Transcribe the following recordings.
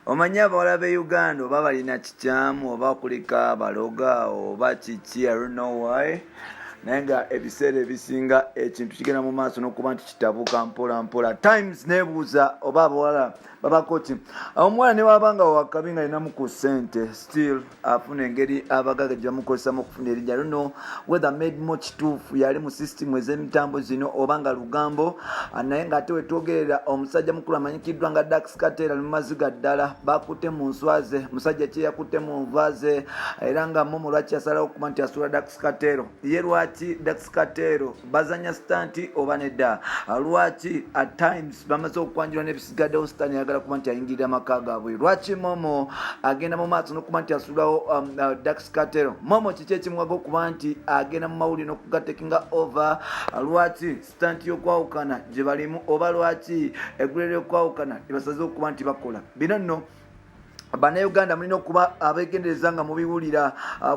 Omanyi abawala b'e Uganda oba balina kikyamu oba kuliko abaloga oba kiki, I don't know why. Naye nga ebiseera ebisinga ekintu kigenda mu maaso n'okuba nti kitabuka mpola mpola. Times neebuuza oba abawala babako ki. Omuwala ne waba nga wakabi nga alinamu ku ssente still afuna engeri abagaga gye bamukozesamu okufuna erinnya. I don't know whether made mo kituufu yali mu system ez'emitambo zino oba nga lugambo. Naye ng'ate wetwogerera omusajja mukulu amanyikiddwa nga Dax Katera mu maziga ddala bakutte mu nswa ze, musajja kye yakutte mu nva ze, era nga Momo lwaki yasalawo okuba nti asuula Dax Katero. Ye lwaki Dax Katero bazanya stanti oba nedda? Lwaki at times bamaze okwanjula n'ebisigaddewo sitaani ayagala kuba nti ayingirira amaka gaabwe? Lwaki Momo agenda mu maaso n'okuba nti asuulawo Dax Katero? Momo kiki ekimuwaga okuba nti agenda mu mawulire n'okugatekinga over? Lwaki stanti y'okwawukana gye balimu oba lwaki eggulire ly'okwawukana lyebasaze okuba nti bakola? Bino nno bannayuganda mulina okuba abeegendereza nga mubiwulira,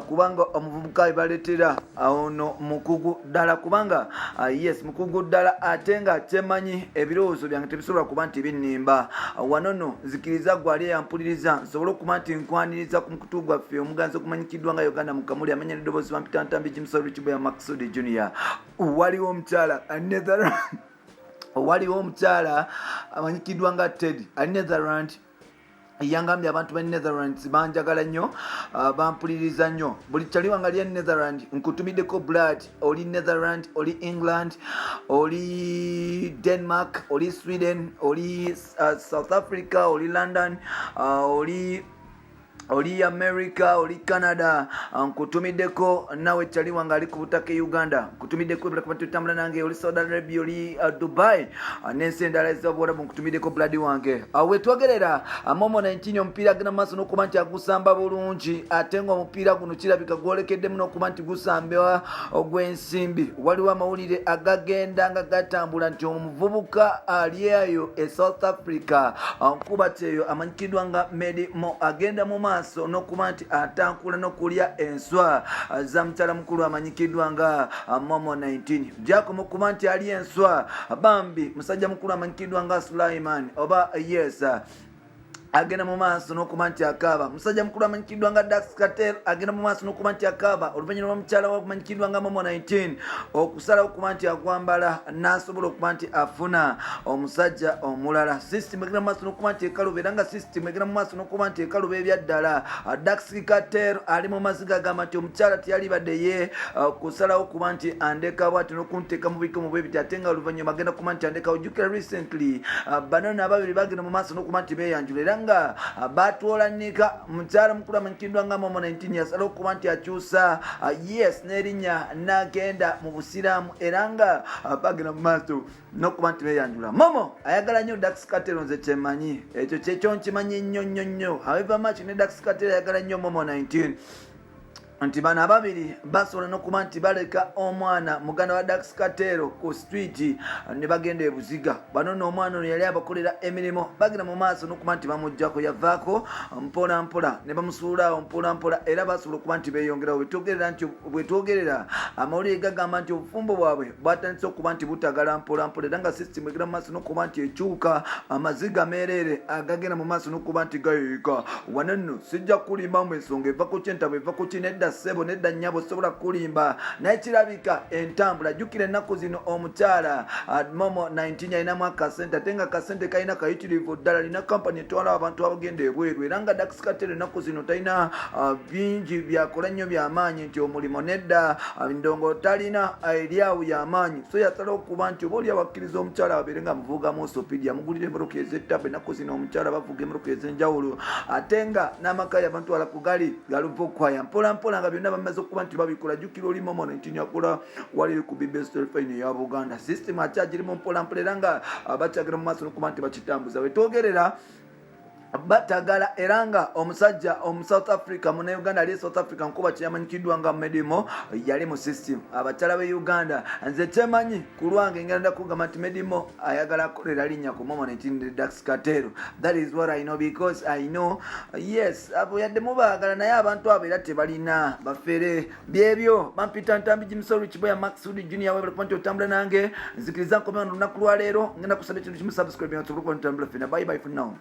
kubanga omuvubuka ebaleetera ono mukugu ddala, kubanga yes mukugu ddala, ate nga kyemanyi ebirowoozo byange tebisobola kuba nti binnimba. Wano nno nzikiriza gwe ali eyampuliriza nsobole okuba nti nkwaniriza ku mukutu gwaffe omuganzi okumanyikiddwa nga Uganda mu Kamuli amanya n'eddoboozi bampitantambi Jimusa Richibwe ya Maxudi Junior. Waliwo omukyala amanyikiddwa nga Ted ali Netherland. Yangambye abantu ba Netherlands banjagala nnyo, bampuliriza nnyo. Buli kyaliwa nga lya Netherland nkutumiddeko blood. Oli Netherland, oli England, oli Denmark, oli Sweden, oli South Africa, oli London, oli America, oli Canada, nkutumiddeko nawe kyaliwa nga ali ku butaka e Uganda, nkutumiddeko ebula kuba tutambula nange, oli Saudi Arabia, oli Dubai, n'ensi endala ez'Obuwarabu nkutumiddeko blood wange. Wetwogerera Momo 19 omupiira agenda mu maaso n'okuba nti agusamba bulungi, ate ng'omupiira guno kirabika gwolekeddemu n'okuba nti gusamba ogw'ensimbi. Waliwo amawulire agagenda nga gatambula nti omuvubuka ali eyo e South Africa, nkuba kyeyo amanyikiddwa nga Medi Mo agenda mu maaso n'okuba nti atankula n'okulya enswa za mukyala mukulu amanyikiddwa nga Momo 19. Gyakoma okuba nti ali enswa bambi musajja mukulu amanyikiddwa nga Sulaiman oba yes agenda mu maaso n'okuba nti akaaba. Musajja mukulu amanyikiddwa nga Dax Katero agenda mu maaso n'okuba nti akaaba oluvannyuma lw'omukyala wamanyikiddwa nga Momo 19 okusalawo okuba nti agwambala n'asobola okuba nti afuna omusajja omulala. System egenda mu maaso n'okuba nti ekaluba, era nga system egenda mu maaso n'okuba nti ekaluba ebyaddala. Dax Katero ali mu maziga agamba nti omukyala teyalibadde ye kusalawo okuba nti andeka bwati n'okunteeka mu biko mu bwebiti, ate nga oluvannyuma agenda kuba nti andeka. Ojjukira recently bano ababiri bagenda mu maaso n'okuba nti beeyanjula, era nga batwolanika mukyala mukulu amanyikiddwa nga Momo 19 yasala okuba nti akyusa yes n'erinnya n'agenda mu busiraamu, era nga bagenda mu maaso n'okuba nti beeyanjula. Momo ayagala nnyo Dax Katero, nze kyemanyi ekyo kyekyo nkimanyi nnyo nnyo nnyo. However much ne Dax Katero ayagala nnyo Momo 19 nti bano ababiri basobola n'okuba nti baleka omwana muganda wa Dax Katero ku street ne bagenda e Buziga. Bano n'omwana ono yali abakolera emirimu, bagenda mu maaso n'okuba nti bamuggyako, yavaako mpola mpola ne bamusuulawo mpola mpola, era basobola okuba nti beeyongerawo. Bwetwogerera amawulire gagamba nti obufumbo bwabwe bwatandise okuba nti butagala mpola mpola, era nga system egenda mu maaso n'okuba nti ekyuka, amaziga meereere agagenda mu maaso n'okuba nti gayiika. Wano nno sijja kulimbamu ensonga eva ku kyentabo eva ku kinedda ssebo nedda nnyabo sobola kulimba, naye kirabika entambula. Jjukira ennaku zino omukyala Momo 19 alinamu akasente, ate nga akasente kalina kayitirivu ddala, alina kampani etwala abantu abagenda ebweru, era nga Dax Katero ennaku zino talina bingi byakola nnyo by'amaanyi nti omulimu nedda, ndongo talina eryawo y'amaanyi. So yasalawo okuba nti oba oli awakkiriza omukyala abeere nga muvugamu Sopidia, amugulira emmotoka ez'ettaba. Ennaku zino omukyala bavuga emmotoka ez'enjawulo, ate nga n'amaka y'abantu ku gali galuva okwaya mpola mpola, nga byonna bamaze okuba nti babikola. Jjukira oli Momo 19 yakola wali ku BBS Telefone eya Buganda. System akyagirimu mpola mpola, era nga bakyagenda mu maaso n'okuba nti bakitambuza. Wetwogerera batagala eranga omusajja South Africa mu Uganda ali South Africa nkuba kyamanyikiddwa nga Medimo yali mu system abakyala be Uganda nze temanyi kulwange ngenda kugamba nti Medimo ayagala kolera linnya ku moment in Dax Katero. That is what I know, because I know yes abo yadde mubaagala naye abantu abo era tebalina bafere byebyo bampita ntambi Jimsoro Kiboya Maxudi Junior webale point otambula nange nzikiriza nkomera lunaku lwa leero ngenda kusaba ekintu kimu subscribe yantu ku ntambula fina. Bye bye for now.